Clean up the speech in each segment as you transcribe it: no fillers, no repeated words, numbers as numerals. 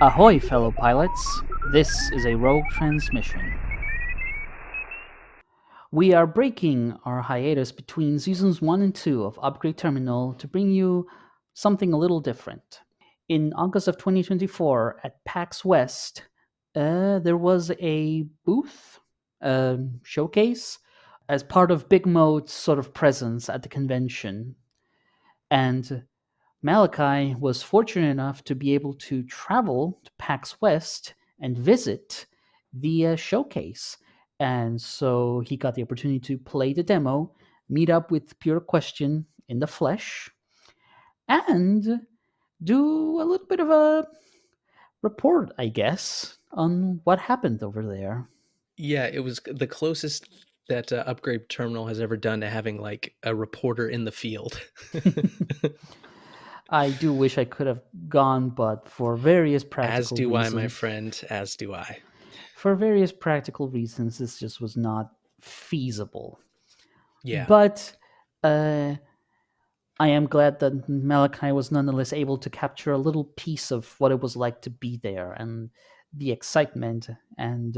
Ahoy, fellow pilots. This is a rogue transmission. We are breaking our hiatus between seasons 1 and 2 of Upgrade Terminal to bring you something a little different. In August of 2024 at PAX West, there was a booth, showcase, as part of BigMode's sort of presence at the convention. And Malachi was fortunate enough to be able to travel to PAX West and visit the showcase. And so he got the opportunity to play the demo, meet up with Pure Question in the flesh, and do a little bit of a report, I guess, on what happened over there. Yeah, it was the closest that Upgrade Terminal has ever done to having like a reporter in the field. I do wish I could have gone, but for various As practical do I, my reasons, friend, as do I. this just was not feasible. Yeah. But I am glad that Malachi was nonetheless able to capture a little piece of what it was like to be there and the excitement. And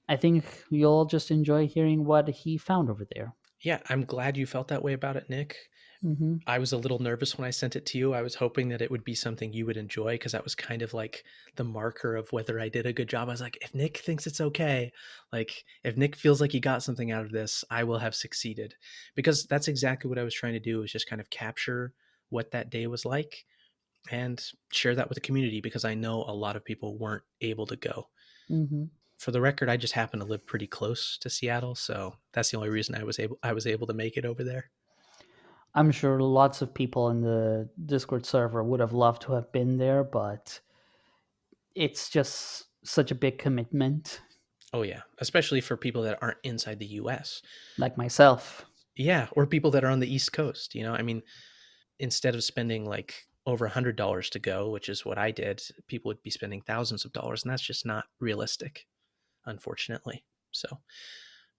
I think you'll all just enjoy hearing what he found over there. Yeah, I'm glad you felt that way about it, Nick. Hmm. I was a little nervous when I sent it to you. I was hoping that it would be something you would enjoy because that was kind of like the marker of whether I did a good job. I was like, if Nick thinks it's okay, like if Nick feels like he got something out of this, I will have succeeded. Because that's exactly what I was trying to do, is just kind of capture what that day was like and share that with the community, because I know a lot of people weren't able to go. Hmm. For the record, I just happen to live pretty close to Seattle, so that's the only reason I was able to make it over there. I'm sure lots of people in the Discord server would have loved to have been there, but it's just such a big commitment, Oh yeah, especially for people that aren't inside the US. like myself. Yeah, or people that are on the East Coast, I mean, instead of spending like over $100 to go, which is what I did, people would be spending thousands of dollars, and that's just not realistic, unfortunately. So,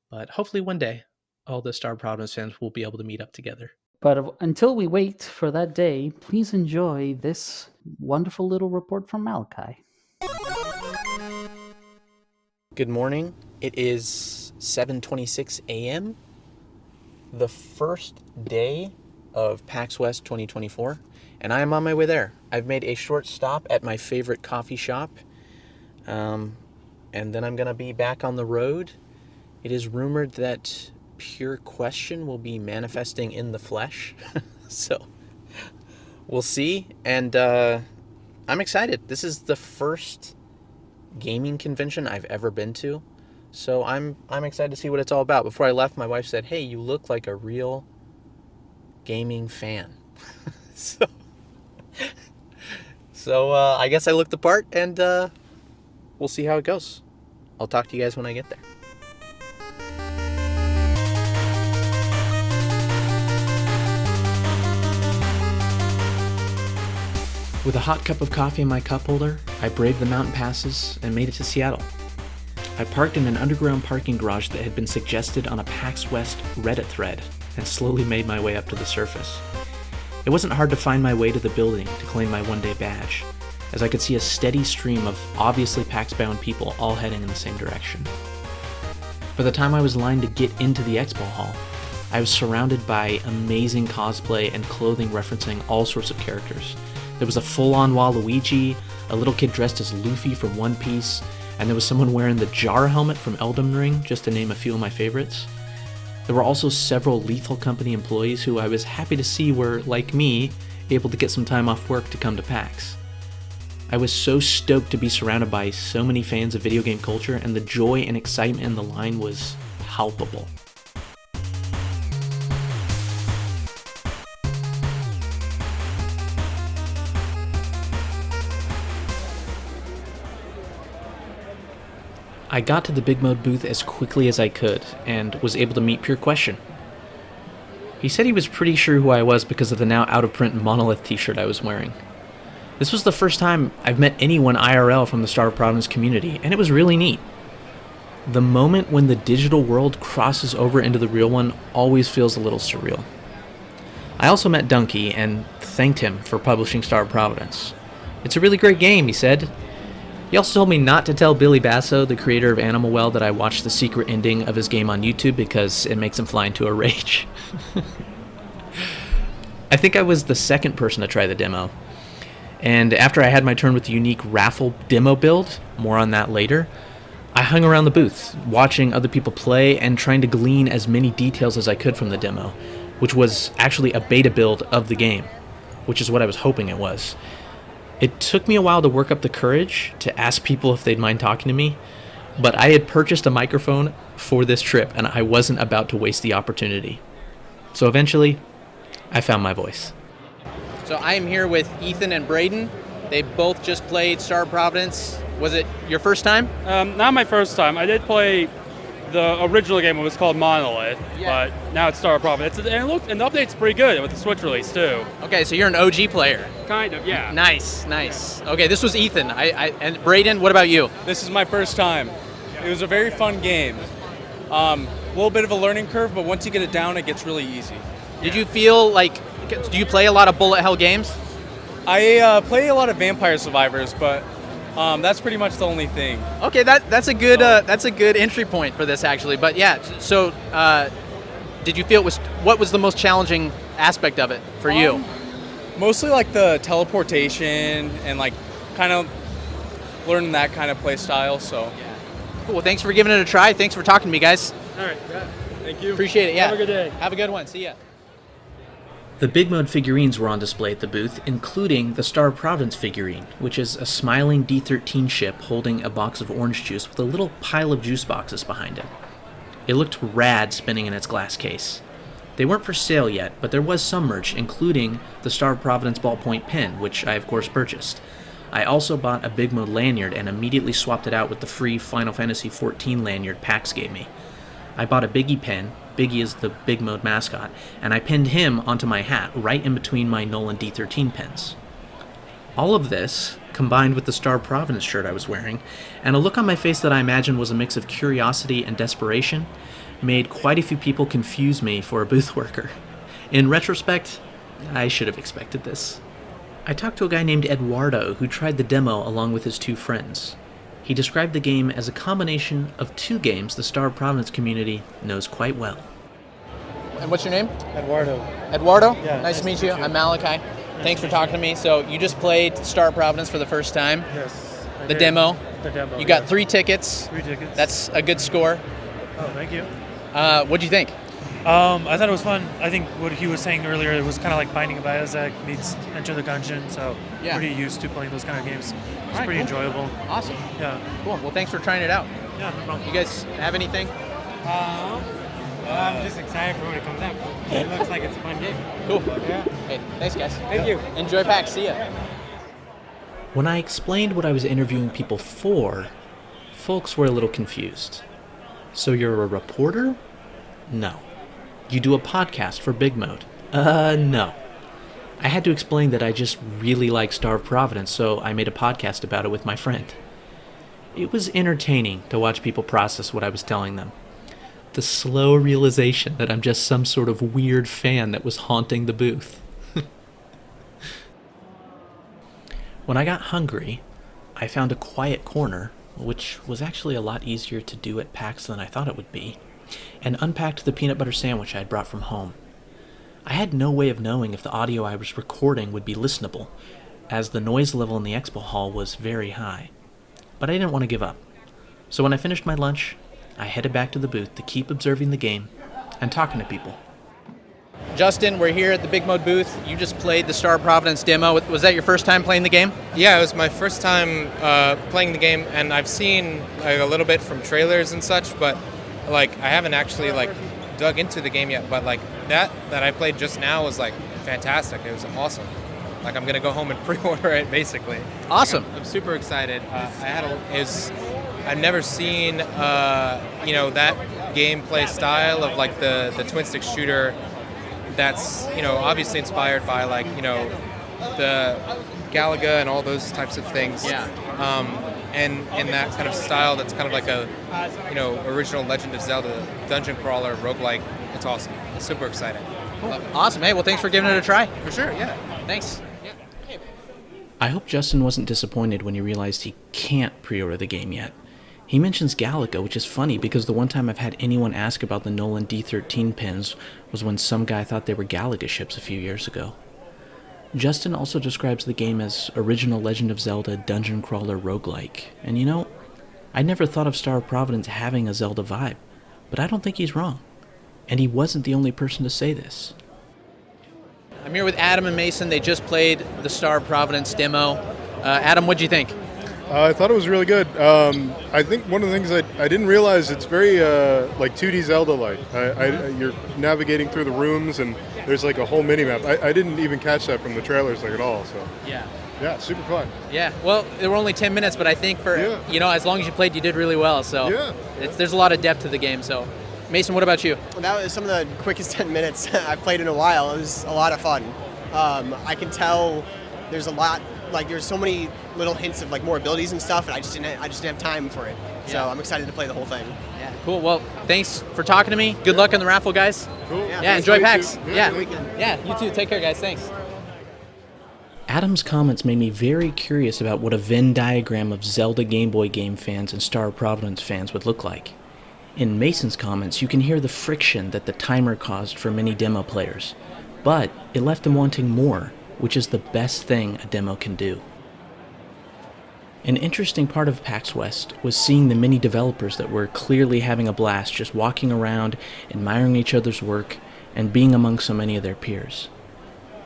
but hopefully one day all the Star Providence fans will be able to meet up together. But until we wait for that day, please enjoy this wonderful little report from Malachi. Good morning. It is 7:26 a.m. the first day of PAX West 2024, and I am on my way there. I've made a short stop at my favorite coffee shop, and then I'm going to be back on the road. It is rumored that Pure Question will be manifesting in the flesh, so we'll see, and I'm excited. This is the first gaming convention I've ever been to, so I'm excited to see what it's all about. Before I left, my wife said, "Hey, you look like a real gaming fan." so I guess I looked the part, and we'll see how it goes. I'll talk to you guys when I get there. With a hot cup of coffee in my cup holder, I braved the mountain passes and made it to Seattle. I parked in an underground parking garage that had been suggested on a PAX West Reddit thread and slowly made my way up to the surface. It wasn't hard to find my way to the building to claim my one-day badge, as I could see a steady stream of obviously PAX-bound people all heading in the same direction. By the time I was lined to get into the expo hall, I was surrounded by amazing cosplay and clothing referencing all sorts of characters. There was a full-on Waluigi, a little kid dressed as Luffy from One Piece, and there was someone wearing the Jar helmet from Elden Ring, just to name a few of my favorites. There were also several Lethal Company employees who I was happy to see were, like me, able to get some time off work to come to PAX. I was so stoked to be surrounded by so many fans of video game culture, and the joy and excitement in the line was palpable. I got to the BigMode booth as quickly as I could, and was able to meet Pure Question. He said he was pretty sure who I was because of the now out-of-print Monolith t-shirt I was wearing. This was the first time I've met anyone IRL from the Star Providence community, and it was really neat. The moment when the digital world crosses over into the real one always feels a little surreal. I also met Donkey, and thanked him for publishing Star of Providence. "It's a really great game," he said. He also told me not to tell Billy Basso, the creator of Animal Well, that I watched the secret ending of his game on YouTube because it makes him fly into a rage. I think I was the second person to try the demo. And after I had my turn with the unique raffle demo build, more on that later, I hung around the booth, watching other people play and trying to glean as many details as I could from the demo, which was actually a beta build of the game, which is what I was hoping it was. It took me a while to work up the courage to ask people if they'd mind talking to me, but I had purchased a microphone for this trip and I wasn't about to waste the opportunity. So eventually, I found my voice. So I am here with Ethan and Braden. They both just played Star of Providence. Was it your first time? Not my first time. I did play the original game. It was called Monolith, but now it's Star of Providence. And the update's pretty good with the Switch release too. Okay, so you're an OG player. Kind of, yeah. Nice. Okay, this was Ethan. And Braden, what about you? This is my first time. It was a very fun game. A little bit of a learning curve, but once you get it down, it gets really easy. Did you feel like, do you play a lot of bullet hell games? I play a lot of Vampire Survivors, but that's pretty much the only thing. Okay, that's a good entry point for this actually. But yeah, so did you feel what was the most challenging aspect of it for you? Mostly like the teleportation and like kind of learning that kind of play style. So Cool. Well, thanks for giving it a try. Thanks for talking to me, guys. All right, yeah. Thank you. Appreciate it. Yeah. Have a good day. Have a good one. See ya. The BigMode figurines were on display at the booth, including the Star of Providence figurine, which is a smiling D-13 ship holding a box of orange juice with a little pile of juice boxes behind it. It looked rad spinning in its glass case. They weren't for sale yet, but there was some merch, including the Star of Providence ballpoint pen, which I of course purchased. I also bought a BigMode lanyard and immediately swapped it out with the free Final Fantasy XIV lanyard PAX gave me. I bought a Biggie pen. Biggie is the BigMode mascot, and I pinned him onto my hat right in between my Nolan D13 pens. All of this, combined with the Star of Providence shirt I was wearing, and a look on my face that I imagined was a mix of curiosity and desperation, made quite a few people confuse me for a booth worker. In retrospect, I should have expected this. I talked to a guy named Eduardo who tried the demo along with his two friends. He described the game as a combination of two games the Star of Providence community knows quite well. And what's your name? Eduardo. Eduardo? Yeah. Nice to meet you. I'm Malachi. Thanks for talking to me. So you just played Star of Providence for the first time. Yes. The demo. The demo. You got 3 tickets. 3 tickets. That's a good score. Oh, thank you. What'd you think? I thought it was fun. I think what he was saying earlier, it was kind of like Binding of Isaac meets Enter the Gungeon, so Yeah. pretty used to playing those kind of games. It's Alright, pretty cool. enjoyable. Awesome. Yeah. Cool. Well, thanks for trying it out. Yeah, no problem. You guys have anything? I'm just excited for when it comes out. It looks like it's a fun game. Cool. Yeah. Hey, thanks, guys. Thank you. Enjoy PAX. See ya. When I explained what I was interviewing people for, folks were a little confused. So you're a reporter? No. You do a podcast for BigMode? No. I had to explain that I just really like Star of Providence, so I made a podcast about it with my friend. It was entertaining to watch people process what I was telling them. The slow realization that I'm just some sort of weird fan that was haunting the booth. When I got hungry, I found a quiet corner, which was actually a lot easier to do at PAX than I thought it would be, and unpacked the peanut butter sandwich I had brought from home. I had no way of knowing if the audio I was recording would be listenable, as the noise level in the expo hall was very high. But I didn't want to give up. So when I finished my lunch, I headed back to the booth to keep observing the game and talking to people. Justin, we're here at the BigMode booth. You just played the Star of Providence demo. Was that your first time playing the game? Yeah, it was my first time playing the game, and I've seen like a little bit from trailers and such, but like I haven't actually like dug into the game yet. But like that I played just now was like fantastic. It was awesome. Like I'm gonna go home and pre-order it basically. Awesome. I'm super excited. I've never seen that gameplay style of like the twin stick shooter. That's obviously inspired by like the Galaga and all those types of things. Yeah. And in that kind of style, that's kind of like a original Legend of Zelda dungeon crawler roguelike. It's awesome. I'm super excited. Awesome. Hey, well, thanks for giving it a try. For sure, yeah. Thanks. I hope Justin wasn't disappointed when he realized he can't pre-order the game yet. He mentions Galaga, which is funny because the one time I've had anyone ask about the Nolan D13 pins was when some guy thought they were Galaga ships a few years ago. Justin also describes the game as original Legend of Zelda dungeon crawler roguelike, and you know, I never thought of Star of Providence having a Zelda vibe, but I don't think he's wrong. And he wasn't the only person to say this. I'm here with Adam and Mason. They just played the Star of Providence demo. Adam, what'd you think? I thought it was really good. I think one of the things I didn't realize, it's very like 2D Zelda-like. You're navigating through the rooms, and there's like a whole mini-map. I didn't even catch that from the trailers like at all. So yeah, super fun. Yeah, well, there were only 10 minutes, but I think for, as long as you played, you did really well. So there's a lot of depth to the game. So, Mason, what about you? Well, that was some of the quickest 10 minutes I've played in a while. It was a lot of fun. I can tell there's a lot, like there's so many little hints of like more abilities and stuff, and I just didn't have time for it. So I'm excited to play the whole thing. Yeah, cool. Well, thanks for talking to me. Good luck in the raffle, guys. Cool. Yeah, enjoy PAX. Yeah, you too. Take care, guys. Thanks. Adam's comments made me very curious about what a Venn diagram of Zelda Game Boy game fans and Star of Providence fans would look like. In Mason's comments, you can hear the friction that the timer caused for many demo players, but it left them wanting more, which is the best thing a demo can do. An interesting part of PAX West was seeing the many developers that were clearly having a blast just walking around, admiring each other's work, and being among so many of their peers.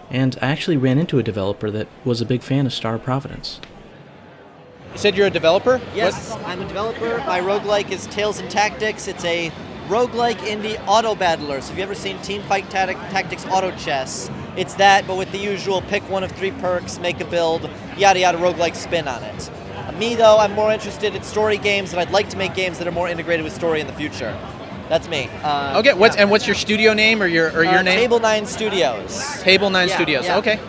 And I actually ran into a developer that was a big fan of Star of Providence. You said you're a developer? Yes, I'm a developer. My roguelike is Tales and Tactics. It's a roguelike indie auto battler. So have you ever seen Teamfight Tactics Auto Chess? It's that, but with the usual pick one of 3 perks, make a build, yada yada roguelike spin on it. Me though, I'm more interested in story games, and I'd like to make games that are more integrated with story in the future. That's me. Okay, what's your studio name or your name? Table 9 Studios. Table 9 Studios. Yeah. Okay.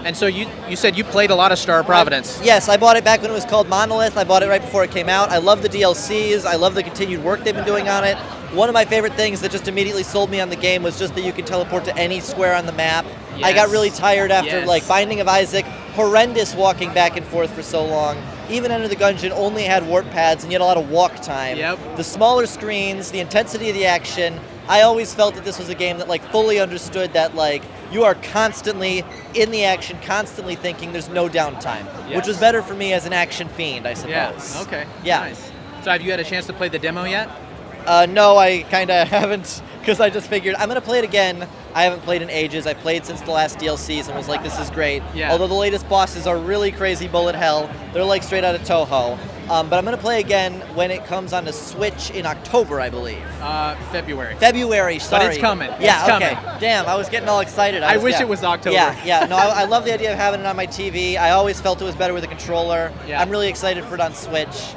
And so you said you played a lot of Star of Providence. Yes, I bought it back when it was called Monolith. I bought it right before it came out. I love the DLCs. I love the continued work they've been doing on it. One of my favorite things that just immediately sold me on the game was just that you can teleport to any square on the map. Yes. I got really tired after Yes. Binding of Isaac, horrendous walking back and forth for so long. Even Enter the Gungeon only had warp pads and you had a lot of walk time. Yep. The smaller screens, the intensity of the action, I always felt that this was a game that fully understood that you are constantly in the action, constantly thinking, there's no downtime. Yes. Which was better for me as an action fiend, I suppose. Yeah. Okay. Yeah. Nice. So have you had a chance to play the demo yet? No, I kind of haven't, because I just figured I'm going to play it again. I haven't played in ages. I played since the last DLCs and was like, this is great. Yeah. Although the latest bosses are really crazy bullet hell. They're straight out of Toho. But I'm going to play again when it comes on the Switch in October, I believe. February. Sorry. But it's coming. Yeah, It's okay. coming. Damn, I was getting all excited. I wish it was October. Yeah. No, I love the idea of having it on my TV. I always felt it was better with a controller. Yeah. I'm really excited for it on Switch.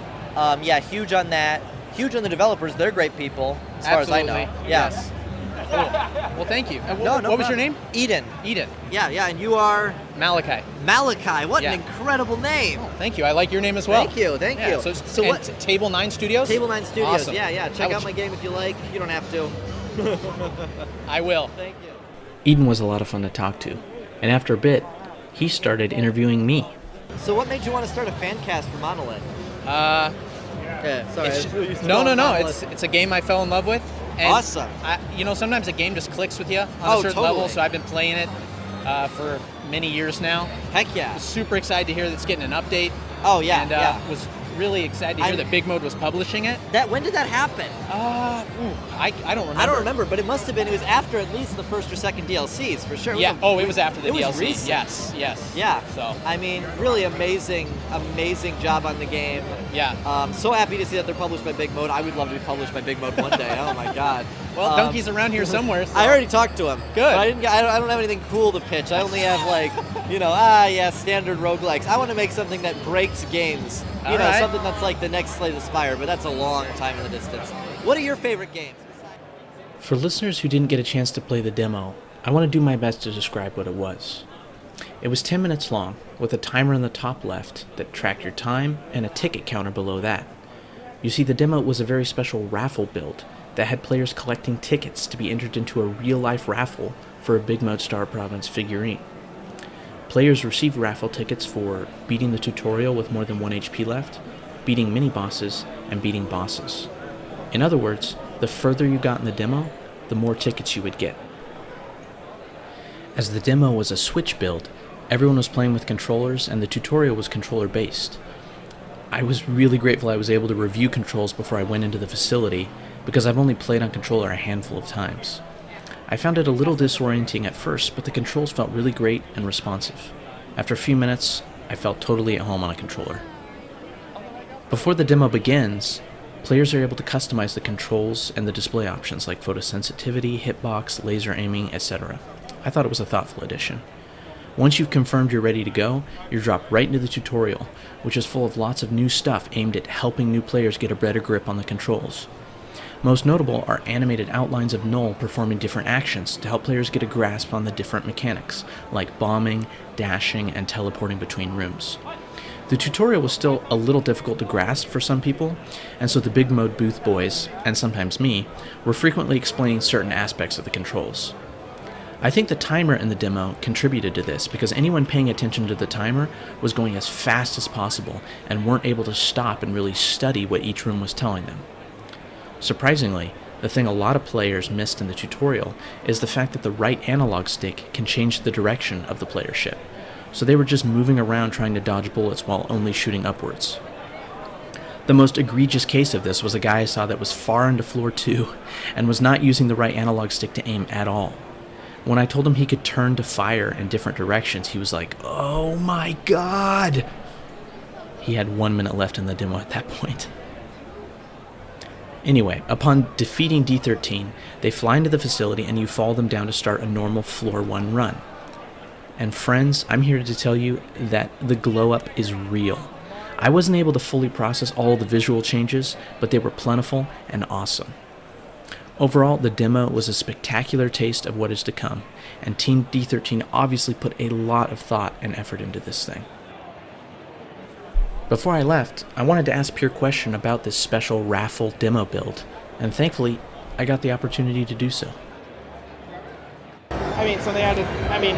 Huge on that. Huge on the developers. They're great people, as far as I know. Absolutely. Yeah. Yes. Cool. Well, thank you. And No what was your problem. name? Eden. Eden. Yeah, and you are Malachi. Malachi. What Yeah. an incredible name. Thank you. I like your name as well. Thank you. Yeah, So So what? Table 9 Studios? Table 9 Studios. Awesome. Yeah. Check out my game if you like. You don't have to. I will. Thank you. Eden was a lot of fun to talk to, and after a bit, he started interviewing me. So what made you want to start a fan cast for Monolith? Yeah, sorry. No. It's a game I fell in love with. And Awesome. Sometimes a game just clicks with you on Oh, a certain totally. level. So I've been playing it for many years now. Heck yeah. Super excited to hear that it's getting an update. Oh yeah. And was really excited to hear that BigMode was publishing it. When did that happen? I don't remember. I don't remember, but it must have been. It was after at least the first or second DLCs for sure. It was after the it was DLC. recent. Yes. Yeah. So I mean, really amazing job on the game. yeah. So happy to see that they're published by BigMode. I would love to be published by BigMode one day. Oh my god. Well, Donkey's around here somewhere. So. I already talked to him. Good. But I don't have anything cool to pitch. I only have standard roguelikes. I want to make something that breaks games. All right. Something that's like the next Slay the Spire, but that's a long time in the distance. What are your favorite games? For listeners who didn't get a chance to play the demo, I want to do my best to describe what it was. It was 10 minutes long, with a timer in the top left that tracked your time and a ticket counter below that. You see, the demo was a very special raffle build that had players collecting tickets to be entered into a real-life raffle for a BigMode Star Province figurine. Players receive raffle tickets for beating the tutorial with more than 1 HP left, beating mini-bosses, and beating bosses. In other words, the further you got in the demo, the more tickets you would get. As the demo was a Switch build, everyone was playing with controllers and the tutorial was controller-based. I was really grateful I was able to review controls before I went into the facility, because I've only played on controller a handful of times. I found it a little disorienting at first, but the controls felt really great and responsive. After a few minutes, I felt totally at home on a controller. Before the demo begins, players are able to customize the controls and the display options like photosensitivity, hitbox, laser aiming, etc. I thought it was a thoughtful addition. Once you've confirmed you're ready to go, you're dropped right into the tutorial, which is full of lots of new stuff aimed at helping new players get a better grip on the controls. Most notable are animated outlines of Null performing different actions to help players get a grasp on the different mechanics, like bombing, dashing, and teleporting between rooms. The tutorial was still a little difficult to grasp for some people, and so the BigMode booth boys, and sometimes me, were frequently explaining certain aspects of the controls. I think the timer in the demo contributed to this because anyone paying attention to the timer was going as fast as possible and weren't able to stop and really study what each room was telling them. Surprisingly, the thing a lot of players missed in the tutorial is the fact that the right analog stick can change the direction of the player ship, so they were just moving around trying to dodge bullets while only shooting upwards. The most egregious case of this was a guy I saw that was far into floor 2 and was not using the right analog stick to aim at all. When I told him he could turn to fire in different directions, he was like, "Oh my god!" He had 1 minute left in the demo at that point. Anyway, upon defeating D13, they fly into the facility and you follow them down to start a normal floor 1 run. And friends, I'm here to tell you that the glow up is real. I wasn't able to fully process all the visual changes, but they were plentiful and awesome. Overall, the demo was a spectacular taste of what is to come, and Team D13 obviously put a lot of thought and effort into this thing. Before I left, I wanted to ask Pure question about this special raffle demo build, and thankfully, I got the opportunity to do so. We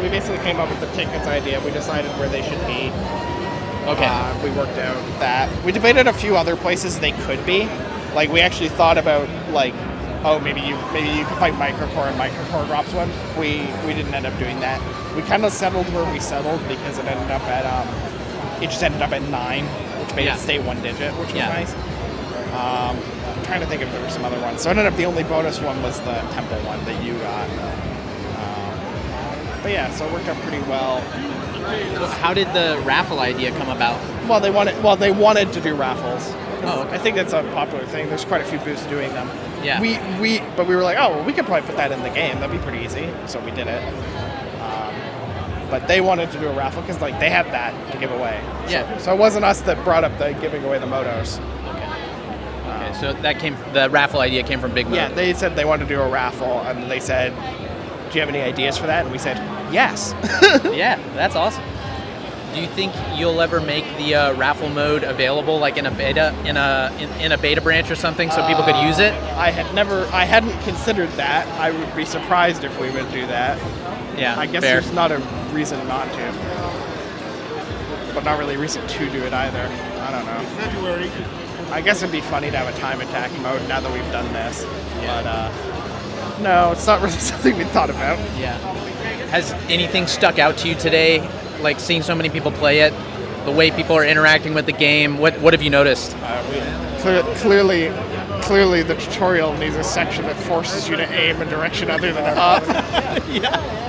basically came up with the tickets idea. We decided where they should be. Okay. We worked out that. We debated a few other places they could be. Like, we actually thought about, like, maybe you could fight Microcore and Microcore drops one. We didn't end up doing that. We kind of settled where we settled because it ended up at, it just ended up at 9, which made it stay 1 digit, which was nice. I'm trying to think if there were some other ones. So it ended up the only bonus one was the temple one that you got. But yeah, so it worked out pretty well. So how did the raffle idea come about? Well, they wanted to do raffles. Oh, okay. I think that's a popular thing. There's quite a few booths doing them. Yeah. But we were like, we could probably put that in the game. That'd be pretty easy. So we did it. But they wanted to do a raffle because like they had that to give away. Yeah. So it wasn't us that brought up the giving away the motos. Okay. So the raffle idea came from BigMode. Yeah, they said they wanted to do a raffle, and they said, "Do you have any ideas for that?" And we said, "Yes." Yeah, that's awesome. Do you think you'll ever make the raffle mode available, like in a beta, in a beta branch or something, so people could use it? I hadn't considered that. I would be surprised if we would do that. Yeah, I guess fair. there's not a reason not to, but not really a reason to do it either. I don't know. February. I guess it'd be funny to have a time attack mode now that we've done this. Yeah. But no, it's not really something we thought about. Yeah. Has anything stuck out to you today? Like seeing so many people play it, the way people are interacting with the game. What have you noticed? Clearly, the tutorial needs a section that forces you to aim a direction other than up. Yeah.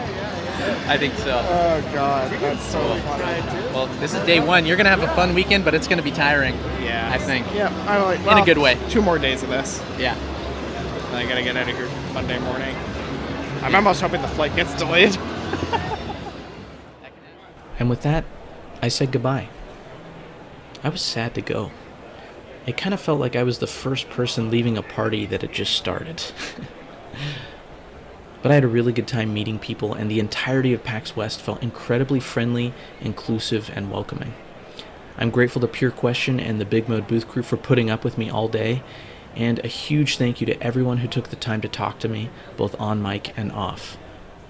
I think so. Oh god, that's so funny. Well, this is day 1. You're gonna have a fun weekend, but it's gonna be tiring. Yeah. I think. Yeah. In a good way. 2 more days of this. Yeah. I gotta get out of here Monday morning. I'm almost hoping the flight gets delayed. And with that, I said goodbye. I was sad to go. It kind of felt like I was the first person leaving a party that had just started. But I had a really good time meeting people, and the entirety of PAX West felt incredibly friendly, inclusive, and welcoming. I'm grateful to Pure Question and the BigMode booth crew for putting up with me all day, and a huge thank you to everyone who took the time to talk to me, both on mic and off.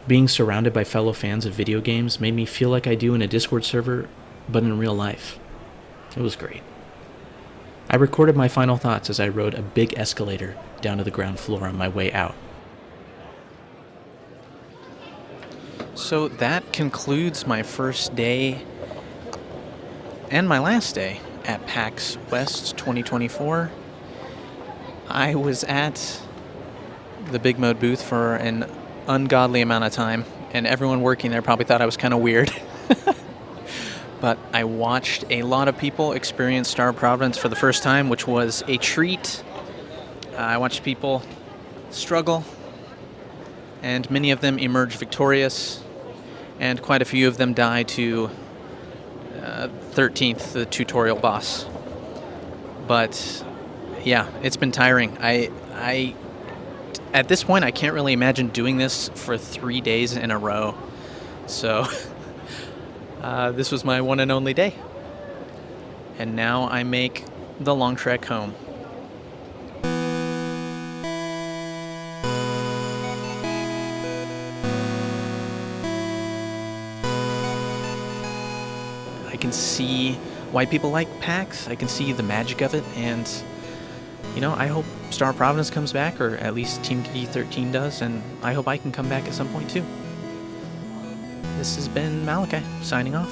Being surrounded by fellow fans of video games made me feel like I do in a Discord server, but in real life. It was great. I recorded my final thoughts as I rode a big escalator down to the ground floor on my way out. So that concludes my first day and my last day at PAX West 2024. I was at the BigMode booth for an ungodly amount of time, and everyone working there probably thought I was kind of weird. But I watched a lot of people experience Star of Providence for the first time, which was a treat. I watched people struggle, and many of them emerge victorious, and quite a few of them die to 13th, the tutorial boss. But yeah, it's been tiring. I at this point, I can't really imagine doing this for 3 days in a row. So this was my one and only day. And now I make the long trek home. I can see why people like PAX. I can see the magic of it, and you know, I hope Star of Providence comes back, or at least Team D13 does, and I hope I can come back at some point too. This has been Malachi, signing off.